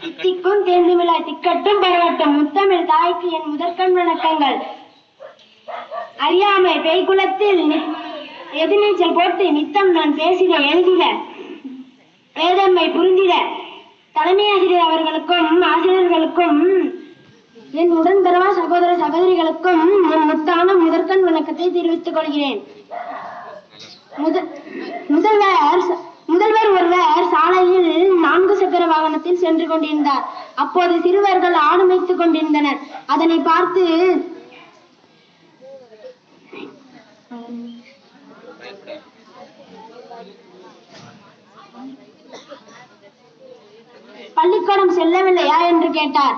தித்திக்கும் தேர்ந்துமிழா திக்கட்டும் பரவட்டும் முத்தமிழ் தாய்க்கு என் முதற்கண் வணக்கங்கள். அறியாமை பேய்குலத்தில் எதிர்நீச்சல் போட்டு நித்தம் நான் பேசிட எழுதிட வேதம்மை புரிந்திட தலைமை ஆசிரியர் அவர்களுக்கும் ஆசிரியர்களுக்கும் என் உடன்பிறவா சகோதர சகோதரிகளுக்கும் என் முத்தான முதற்கண் வணக்கத்தை தெரிவித்துக் கொள்கிறேன். முதல்வர் ஒருவர் சாலையில் 4 சக்கர வாகனத்தில் சென்று கொண்டிருந்தார். அப்போது சிறுவர்கள் ஆடு மேய்த்துக் கொண்டிருந்தனர். அதனை பார்த்து பள்ளிக்கூடம் செல்லவில்லையா என்று கேட்டார்.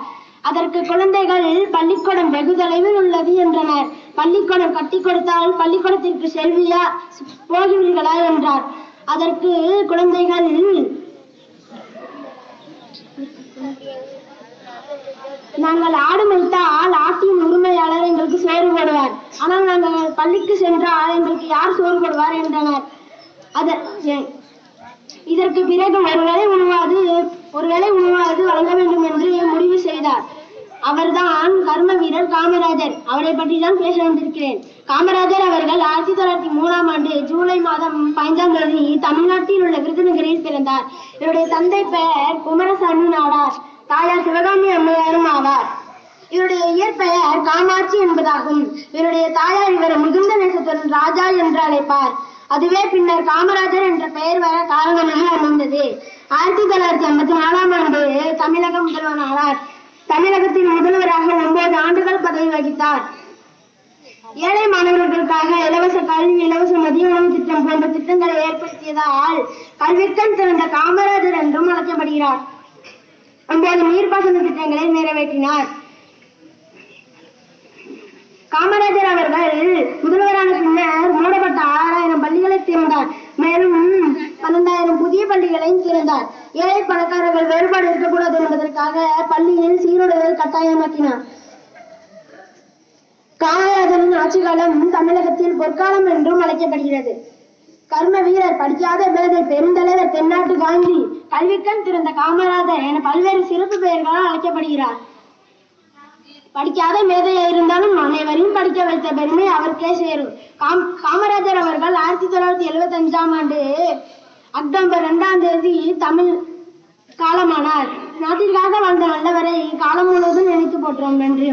அதற்கு குழந்தைகள் பள்ளிக்கூடம் வெகு தொலைவில் உள்ளது என்றனர். பள்ளிக்கூடம் கட்டி கொடுத்தால் பள்ளிக்கூடத்திற்கு செல்வியா போகிறீர்களா என்றார். அதற்கு குழந்தைகள் நாங்கள் ஆடு மேய்த்தால் ஆட்டின் உரிமையாளர் எங்களுக்கு சோறு போடுவார், ஆனால் நாங்கள் பள்ளிக்கு சென்றால் எங்களுக்கு யார் சோறு போடுவார் என்றனர். இதற்கு பிறகு ஒருவேளை உணவாது வழங்க வேண்டும் என்று முடிவு செய்தார். அவர்தான் கர்ம வீரர் காமராஜர். அவரை பற்றி தான் பேச வந்திருக்கிறேன். காமராஜர் அவர்கள் 1903ஆம் ஆண்டு ஜூலை மாதம் 5ஆம் தேதி தமிழ்நாட்டில் உள்ள விருதுநகரில் பிறந்தார். இவருடைய தந்தை பெயர் குமரசாமி நாடார், தாயார் சிவகாமி அம்மையாரும் ஆவார். இவருடைய இயற்பெயர் காமாட்சி என்பதாகும். இவருடைய தாயார் இவர் மிகுந்த நேசத்துடன் ராஜா என்று அழைப்பார். அதுவே பின்னர் காமராஜர் என்ற பெயர் வர காரணமாக அமைந்தது. 1954ஆம் ஆண்டு தமிழக முதல்வரானார். தமிழகத்தின் முதல்வராக 9 ஆண்டுகள் பதவி வகித்தார். ஏழை மாணவர்களுக்காக இலவச கல்வி, இலவச மதிய உணவு திட்டம் போன்ற திட்டங்களை ஏற்படுத்தியதால் கல்விக்கண் திறந்த காமராஜர் என்றும் அழைக்கப்படுகிறார். 9 நீர்ப்பாசன திட்டங்களை நிறைவேற்றினார். காமராஜர் அவர்கள் முதல்வரான பின்னர் மூடப்பட்ட 6000 பள்ளிகளை திறந்தார். மேலும் 12,000 புதிய பள்ளிகளையும் திறந்தார். ஏழை பணக்காரர்கள் வேறுபாடு இருக்கக்கூடாது என்பதற்காக பள்ளியில் சீருடைகள் கட்டாயமாக்கினார். காமராஜரின் ஆட்சி காலம் தமிழகத்தில் பொற்காலம் என்றும் அழைக்கப்படுகிறது. கர்ம வீரர், படிக்காத மேதை, பெருந்தலைவர், தென்னாட்டு காந்தி, கல்விக்கண் திறந்த காமராஜர் என பல்வேறு சிறப்பு பெயர்களால் அழைக்கப்படுகிறார். படிக்காத மேதையா இருந்தாலும் அனைவரையும் படிக்க வைத்த பெருமை அவருக்கே சேரும். காமராஜர் அவர்கள் 1975ஆம் ஆண்டு அக்டோபர் 2ஆம் தேதி தமிழ் காலமானார். நாட்டிற்காக வாழ்ந்த நல்லவரை காலம் முழுவதும் நினைத்து போற்றோம். நன்றி.